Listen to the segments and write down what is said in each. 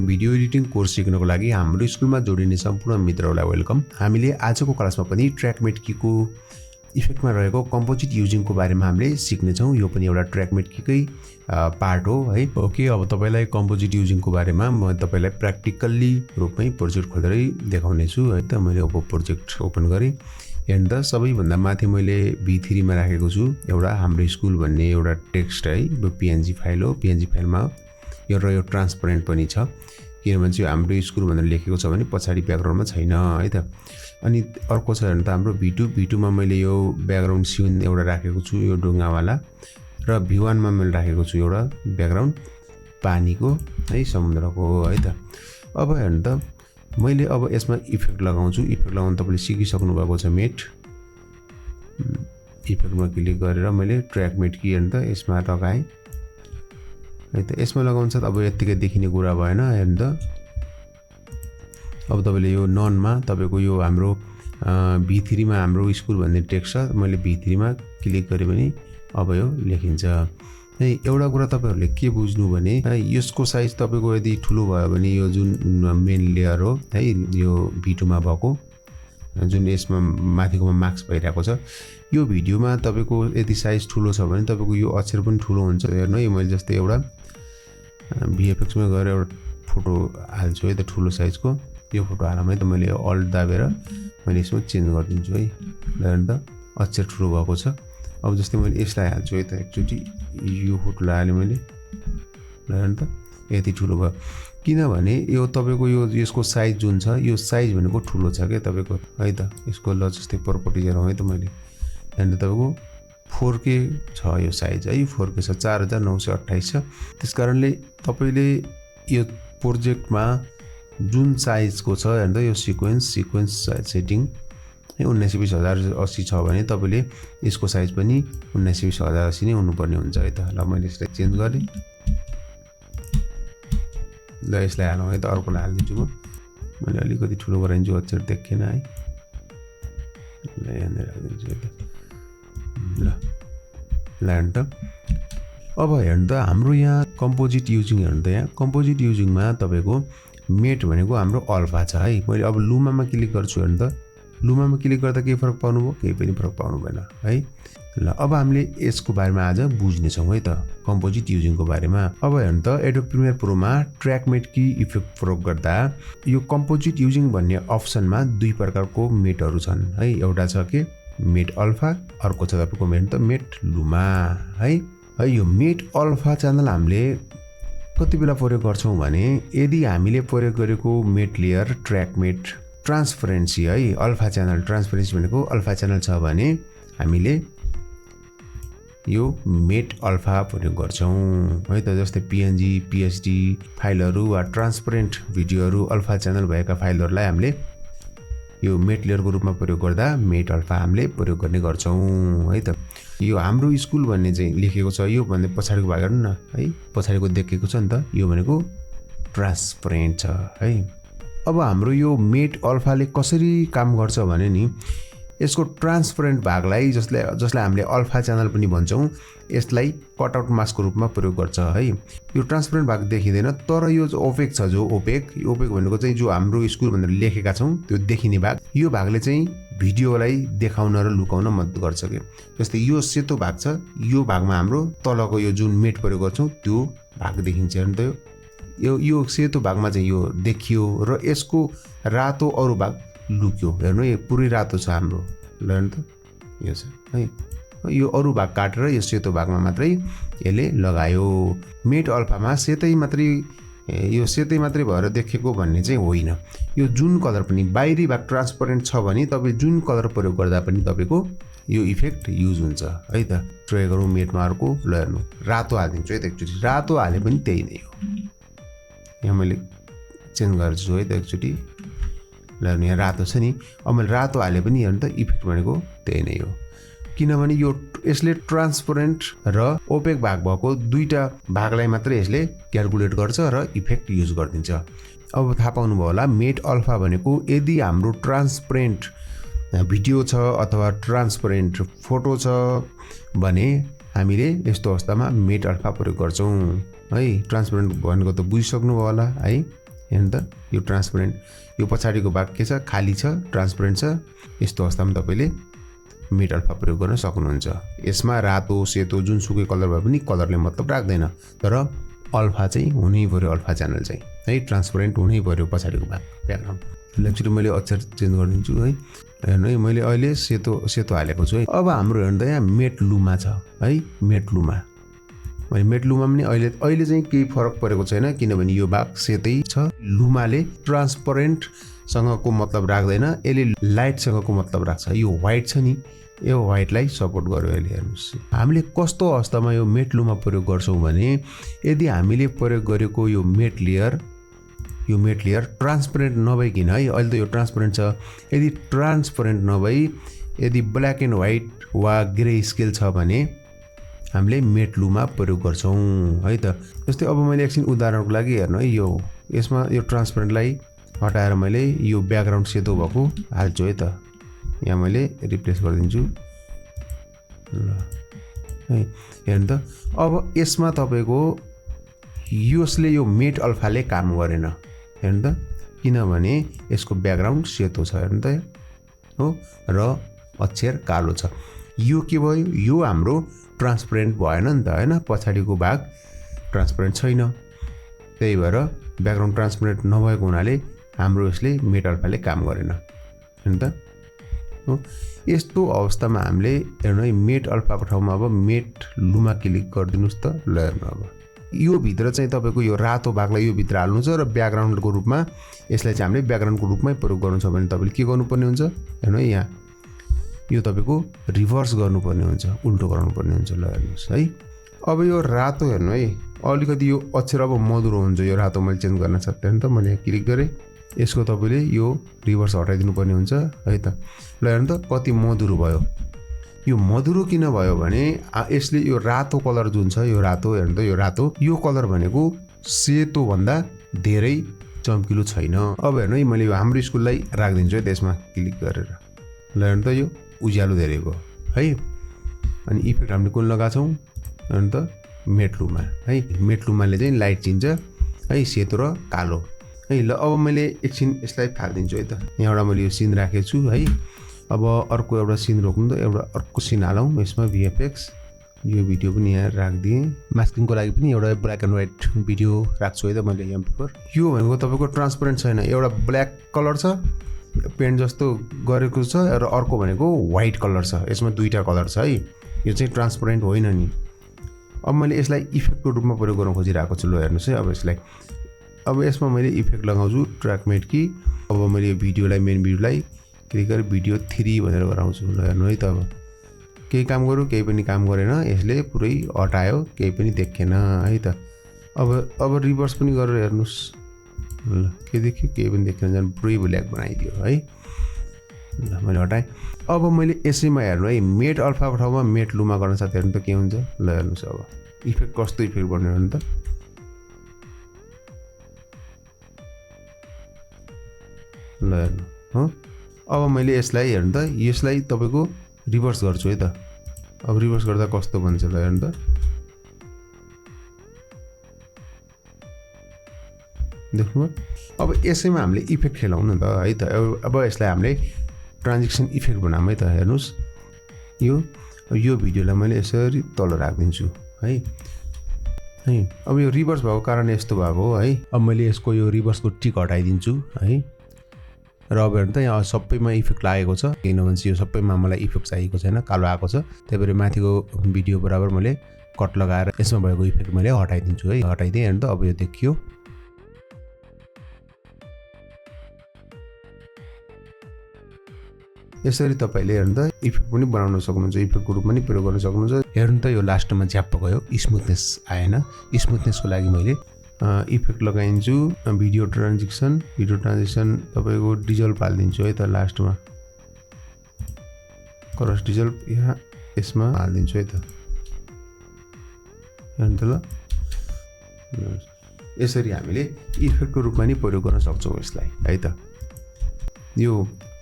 Video editing course सिक्नको लागि हाम्रो स्कुलमा जोडिने सम्पूर्ण मित्रहरूलाई वेलकम। हामीले आजको क्लासमा पनि ट्र्याकमेट कीको इफेक्टमा रहेको कम्पोजिट युजिङको बारेमा हामीले सिक्नेछौँ। यो पनि एउटा ट्र्याकमेट कीकै पार्ट हो है। ओके, अब तपाईलाई कम्पोजिट युजिङको बारेमा म तपाईलाई प्र्याक्टिकल्ली रूपमै प्रोजेक्ट खोलेरै देखाउने छु है। त मैले अब प्रोजेक्ट ओपन गरेँ एन्ड द सबैभन्दा माथि मैले V3 मा राखेको छु एउटा हाम्रो स्कुल भन्ने एउटा टेक्स्ट है। यो PNG फाइल हो। PNG फाइलमा यो ट्रान्सपरेन्ट पनि छ, किनभने चाहिँ हाम्रो स्कुल भनेर लेखेको छ भने पछाडि ब्याकग्राउन्डमा छैन है त। अनि अर्को छ भने त हाम्रो V2 मा मैले यो ब्याकग्राउन्ड सिन एउटा राखेको छु, यो ढुङ्गावाला, र V1 मा मैले राखेको छु एउटा ब्याकग्राउन्ड पानीको है, समुद्रको है त। अब हेर्नु त मैले अब यसमा इफेक्ट लगाउँछु। इफेक्ट लगाउन तपाईँले सिकिसक्नु भएको छ मेट। इफेक्टमा क्लिक गरेर मैले ट्र्याकमेट की हेर्नु त यसमा लगाएँ है त। यसमा लगाउँछ अब यत्तिकै देखिने कुरा भएन हेर्नु त। अब तपाईँले यो ननमा तपाईँको यो हाम्रो V3 मा हाम्रो स्कुल भन्ने टेक्स्ट छ, मैले V3 मा क्लिक गरेँ भने अब यो लेखिन्छ है। एउटा कुरा तपाईँहरूले के बुझ्नु भने यसको साइज तपाईँको यदि ठुलो भयो भने यो जुन मेन लेयर हो है, यो V2 मा भएको जुन यसमा माथिकोमा मार्क्स भइरहेको छ, यो भिडियोमा तपाईँको यदि साइज ठुलो छ भने तपाईँको यो अक्षर पनि ठुलो हुन्छ। हेर्नु है, मैले जस्तै एउटा VFX मा गएर एउटा फोटो हाल्छु है त ठुलो साइजको। यो फोटो हाल्न है त मैले अल्ट दाबेर मैले यसमा चेन्ज गरिदिन्छु है। हेर्नु त अक्षर ठुलो भएको छ। अब जस्तै मैले यसलाई हाल्छु है त एकचोटि, यो फोटोलाई हालेँ मैले। हेर्नु त यति ठुलो भयो, किनभने यो तपाईँको यो यसको साइज जुन छ, यो साइज भनेको ठुलो छ क्या तपाईँको है त। यसको ल जस्तै प्रपर्टिज हेरौँ है त मैले। हेर्नु तपाईँको 4K छ यो साइज है, 4K छ, 4928 छ। त्यस कारणले तपाईँले यो प्रोजेक्टमा जुन साइजको छ हेर्नु त यो सिक्वेन्स सेटिङ 192080 छ भने तपाईँले यसको साइज पनि 192080 नै हुनुपर्ने हुन्छ है त। ल मैले यसलाई चेन्ज गरेँ। ल यसलाई हालौँ है त, अर्कोलाई हालिदिन्छु म। मैले अलिकति ठुलो गराइदिन्छु, अक्षर देखिएन है। ल यहाँनिर हालिदिन्छु है त। ल हेर्नु त अब हेर्नु त हाम्रो यहाँ कम्पोजिट युजिङ हेर्नु त यहाँ कम्पोजिट युजिङमा तपाईँको मेट भनेको हाम्रो अल्फा छ है। मैले अब लुमामा क्लिक गर्छु हेर्नु त। लुमामा क्लिक गर्दा केही फरक पाउनु भयो? केही पनि फरक पाउनु भएन है। ल अब हामीले यसको बारेमा आज बुझ्नेछौँ है त, कम्पोजिट युजिङको बारेमा। अब हेर्नु त एडोब प्रिमियर प्रोमा ट्र्याकमेट की इफेक्ट प्रयोग गर्दा यो कम्पोजिट युजिङ भन्ने अप्सनमा दुई प्रकारको मेटहरू छन् है। एउटा छ के मेट अल्फा, अर्को छ तपाईँको मेट त मेट लुमा है। यो मेट अल्फा च्यानल हामीले कति बेला प्रयोग गर्छौँ भने यदि हामीले प्रयोग गरेको मेट लेयर ट्र्याकमेट ट्रान्सपरेन्सी है, अल्फा च्यानल ट्रान्सपरेन्सी भनेको अल्फा च्यानल छ भने हामीले यो मेट अल्फा प्रयोग गर्छौँ है त। जस्तै PNG PSD फाइलहरू वा ट्रान्सपरेन्ट भिडियोहरू अल्फा च्यानल भएका फाइलहरूलाई हामीले यो मेट लेयरको रूपमा प्रयोग गर्दा मेट अल्फा हामीले प्रयोग गर्ने गर्छौँ है त। यो हाम्रो स्कुल भन्ने चाहिँ लेखेको छ, यो भन्ने पछाडिको भाग हेर्नु न है, पछाडिको देखेको छ नि त, यो भनेको ट्रान्सपरेन्ट छ है। अब हाम्रो यो मेट अल्फाले कसरी काम गर्छ भने नि यसको ट्रान्सपरेन्ट भागलाई जसलाई हामीले अल्फा च्यानल पनि भन्छौँ, यसलाई कटआउट मास्कको रूपमा प्रयोग गर्छ है। यो ट्रान्सपरेन्ट भाग देखिँदैन, तर यो ओपेक छ, जो ओपेक भनेको चाहिँ जो हाम्रो स्कुल भनेर लेखेका छौँ त्यो देखिने भाग, यो भागले चाहिँ भिडियोलाई देखाउन र लुकाउन मद्दत गर्छ कि। जस्तै यो सेतो भाग छ, यो भागमा हाम्रो तलको यो जुन मेट प्रयोग गर्छौँ त्यो भाग देखिन्छ हेर्नु त। यो सेतो भागमा चाहिँ यो देखियो र यसको रातो अरू भाग लुक्यो। हेर्नु यो पुरै रातो छ हाम्रो, ल हेर्नु त यो छ है। यो अरू भाग काटेर यो सेतो भागमा मात्रै यसले लगायो। मेट अल्फामा यो सेतै मात्रै भएर देखेको भन्ने चाहिँ होइन। यो जुन कलर पनि बाहिरी भाग ट्रान्सपरेन्ट छ भने तपाईँ जुन कलर प्रयोग गर्दा पनि तपाईँको यो इफेक्ट युज हुन्छ है त। ट्राई गरौँ मेटमा अर्को, ल हेर्नु रातो हालिदिन्छु है त एकचोटि। रातो हाले पनि त्यही नै हो, यहाँ मैले चेन्ज गर्छु है त एकचोटि। ल यहाँ रातो छ नि, अब मैले रातो हाले पनि हेर्नु त इफेक्ट भनेको त्यही नै हो, किनभने यसले ट्रान्सपरेन्ट र ओपेक भाग भएको दुईटा भागलाई मात्रै यसले क्याल्कुलेट गर्छ र इफेक्ट युज गरिदिन्छ। अब थाहा पाउनुभयो होला मेट अल्फा भनेको यदि हाम्रो ट्रान्सपरेन्ट भिडियो छ अथवा ट्रान्सपरेन्ट फोटो छ भने हामीले यस्तो अवस्थामा मेट अल्फा प्रयोग गर्छौँ है। ट्रान्सपरेन्ट भनेको त बुझिसक्नु भयो होला है। हेर्नु त यो ट्रान्सपरेन्ट यो पछाडिको भाग के छ खाली छ ट्रान्सपरेन्ट छ यस्तो अवस्थामा तपाईँले मेट अल्फा प्रयोग गर्न सक्नुहुन्छ यसमा रातो सेतो जुनसुकै कलर भए पनि कलरले मतलब राख्दैन तर अल्फा चाहिँ हुनै पर्यो अल्फा च्यानल चाहिँ है ट्रान्सपरेन्ट हुनै पर्यो पछाडिको भाग ब्याकग्राउन्ड एक्चुअली मैले अक्षर चेन्ज गरिदिन्छु है हेर्नु है मैले अहिले सेतो हालेको छु है अब हाम्रो हेर्नु त यहाँ मेट लुमा छ है मेट लुमा मैले मेट लुमा पनि अहिले चाहिँ केही फरक परेको छैन किनभने यो भाग सेतै छ लुमाले ट्रान्सपरेन्टसँगको मतलब राख्दैन यसले लाइटसँगको मतलब राख्छ यो व्हाइट छ नि यो व्हाइटलाई सपोर्ट गर्यो अहिले हेर्नुहोस् हामीले कस्तो अवस्थामा यो मेट लुमा प्रयोग गर्छौँ भने यदि हामीले प्रयोग गरेको यो मेट लेयर ट्रान्सपरेन्ट नभइकन है अहिले त यो ट्रान्सपरेन्ट छ यदि ट्रान्सपरेन्ट नभई यदि ब्ल्याक एन्ड व्हाइट वा ग्रे स्केल छ भने हामीले मेट लुमा प्रयोग गर्छौँ है त जस्तै अब मैले एकछिन उदाहरणको लागि हेर्नु है यसमा यो ट्रान्सपरेन्टलाई हटाएर मैले यो ब्याकग्राउन्ड सेतो भएको हाल्छु है त यहाँ मैले रिप्लेस गरिदिन्छु ल है हेर्नु त अब यसमा तपाईँको यसले यो मेट अल्फाले काम गरेन हेर्नु त किनभने यसको ब्याकग्राउन्ड सेतो छ हेर्नु त हो र अक्षर कालो छ यो के भयो यो हाम्रो ट्रान्सपरेन्ट भएन नि त हैन पछाडिको भाग ट्रान्सपरेन्ट छैन त्यही भएर ब्याकग्राउन्ड ट्रान्सपरेन्ट नभएको हुनाले हाम्रो यसले मेट अल्फाले काम गरेन हैन त हो यस्तो अवस्थामा हामीले हेर्नु है मेट अल्फाको ठाउँमा अब मेट लुमा क्लिक गरिदिनुस् त ल हेर्नु अब यो भित्र चाहिँ तपाईँको यो रातो भागलाई यो भित्र हाल्नु छ र ब्याकग्राउन्डको रूपमा यसलाई चाहिँ हामीले ब्याकग्राउन्डको रूपमै प्रयोग गर्नु छ भने तपाईँले के गर्नुपर्ने हुन्छ हेर्नु है यहाँ यो तपाईँको रिभर्स गर्नुपर्ने हुन्छ उल्टो गराउनुपर्ने हुन्छ ल हेर्नुहोस् है अब यो रातो हेर्नु है अलिकति यो अक्षर अब मधुरो हुन्छ यो रातो मैले चेन्ज गर्न सक्दैन त मैले यहाँ क्लिक गरेँ यसको तपाईँले यो रिभर्स हटाइदिनु पर्ने हुन्छ है त ल हेर्नु त कति मधुरो भयो यो मधुरो किन भयो भने यसले यो रातो कलर जुन छ यो रातो हेर्नु त यो रातो यो कलर भनेको सेतो भन्दा धेरै चम्किलो छैन अब हेर्नु है मैले यो हाम्रो स्कुललाई राखिदिन्छु है त्यसमा क्लिक गरेर ल हेर्नु त यो उज्यालो धेरै भयो है अनि इफेक्ट हामीले कुन लगाछौँ हेर्नु त मेट लुमा है मेट लुमाले चाहिँ लाइट चिन्छ है सेतो र कालो है ल अब मैले एकछिन यसलाई फालिदिन्छु है त यहाँबाट मैले यो सिन राखेको छु है अब अर्को एउटा सिन रोक्नु त एउटा अर्को सिन हालौँ यसमा भिएफएक्स यो भिडियो पनि यहाँ राखिदिएँ मास्किङको लागि पनि एउटा ब्ल्याक एन्ड व्हाइट भिडियो राख्छु है त मैले यहाँ बिफोर यो भनेको तपाईँको ट्रान्सपरेन्ट छैन एउटा ब्ल्याक कलर छ पेन्ट जस्तो गरेको छ र अर्को भनेको व्हाइट कलर छ यसमा दुईवटा कलर छ है यो चाहिँ ट्रान्सपरेन्ट होइन नि अब मैले यसलाई इफेक्टको रूपमा प्रयोग गर्न खोजिरहेको छु ल हेर्नुहोस् है अब यसलाई अब यसमा मैले इफेक्ट लगाउँछु ट्र्याकमेट कि अब मैले यो भिडियोलाई मेन भिडियोलाई क्लिक गरेर भिडियो 3 भनेर गराउँछु ल हेर्नु है त अब केही काम गरौँ केही पनि काम गरेन यसले पुरै हटायो केही पनि देखेन है त अब रिभर्स पनि गरेर हेर्नुहोस् ल के देखियो केही पनि देखेन झन् पुरै ब्ल्याक बनाइदियो है ल मैले हटाएँ अब मैले यसैमा हेर्नु है मेट अल्फाको ठाउँमा मेट लुमा गर्न साथ हेर्नु त के हुन्छ ल हेर्नुहोस् अब इफेक्ट कस्तो इफेक्ट बन्यो हेर्नु त ल हेर्नु हो अब मैले यसलाई हेर्नु त यसलाई तपाईँको रिभर्स गर्छु है त अब रिभर्स गर्दा कस्तो बन्छ ल हेर्नु त देख्नुभयो अब यसैमा हामीले इफेक्ट खेलाउँ न त है त अब यसलाई हामीले ट्रान्जेक्सन इफेक्ट बनाऊँ है त हेर्नुहोस् यो भिडियोलाई मैले यसरी तल राखिदिन्छु है अब यो रिभर्स भएको कारण यस्तो भएको हो है अब मैले यसको यो रिभर्सको टिक हटाइदिन्छु है र अब हेर्नु त यहाँ सबैमा इफेक्ट लागेको छ किनभने यो सबैमा मलाई इफेक्ट चाहिएको छैन कालो आएको छ त्यही भएर माथिको भिडियो बराबर मैले कट लगाएर यसमा भएको इफेक्ट मैले हटाइदिन्छु है हटाइदिएँ हेर्नु त अब यो देखियो यसरी तपाईँले हेर्नु त इफेक्ट पनि बनाउन सक्नुहुन्छ इफेक्टको रूपमा पनि प्रयोग गर्न सक्नुहुन्छ हेर्नु त यो लास्टमा झ्याप्प गयो स्मुथनेस आएन स्मुथनेसको लागि मैले इफेक्ट लगाइदिन्छु भिडियो ट्रान्जेक्सन तपाईँको डिजल्भ हालिदिन्छु है त लास्टमा क्रस डिजल्भ यहाँ यसमा हालिदिन्छु है त हेर्नु त ल यसरी हामीले इफेक्टको रूपमा नि प्रयोग गर्न सक्छौँ यसलाई है त यो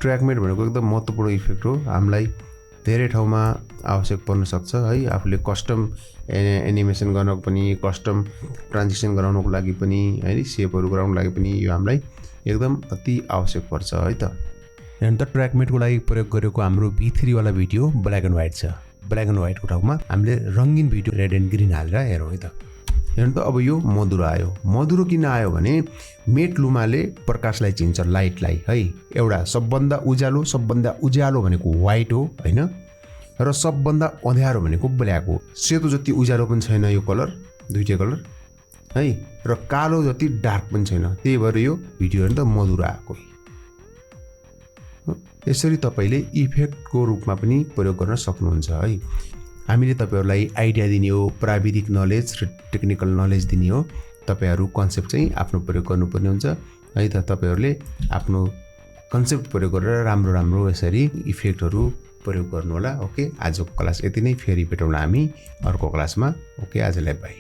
ट्र्याकमेट भनेको एकदम महत्त्वपूर्ण इफेक्ट हो हामीलाई धेरै ठाउँमा आवश्यक पर्न सक्छ है। आफूले कस्टम एनिमेसन गर्नको पनि, कस्टम ट्रान्जिसन गराउनको लागि पनि है, सेपहरू गराउनको लागि पनि यो हामीलाई एकदम अति आवश्यक पर्छ है त। हेर्नु त ट्र्याकमेटको लागि प्रयोग गरेको हाम्रो V3 वाला भिडियो ब्ल्याक एन्ड व्हाइट छ। ब्ल्याक एन्ड व्हाइटको ठाउँमा हामीले रङ्गीन भिडियो रेड एन्ड ग्रिन हालेर हेरौँ है त। हेर्नु त अब यो मधुरो आयो। मधुरो किन आयो भने मेट लुमाले प्रकाशलाई चिन्छ, लाइटलाई है। एउटा सबभन्दा उज्यालो भनेको व्हाइट हो होइन, र सबभन्दा अँध्यारो भनेको ब्ल्याक हो। सेतो जति उज्यालो पनि छैन यो कलर, दुईटै कलर है, र कालो जति डार्क पनि छैन। त्यही भएर यो भिडियो हेर्नु त मधुरो आएको। यसरी तपाईँले इफेक्टको रूपमा पनि प्रयोग गर्न सक्नुहुन्छ है। हामीले तपाईँहरूलाई आइडिया दिने हो, प्राविधिक नलेज र टेक्निकल नलेज दिने हो। तपाईँहरू कन्सेप्ट चाहिँ आफ्नो प्रयोग गर्नुपर्ने हुन्छ है त। तपाईँहरूले आफ्नो कन्सेप्ट प्रयोग गरेर राम्रो यसरी इफेक्टहरू प्रयोग गर्नु होला। ओके, आजको क्लास यति नै। फेरि भेटौँला हामी अर्को क्लासमा। ओके, आजलाई बाई।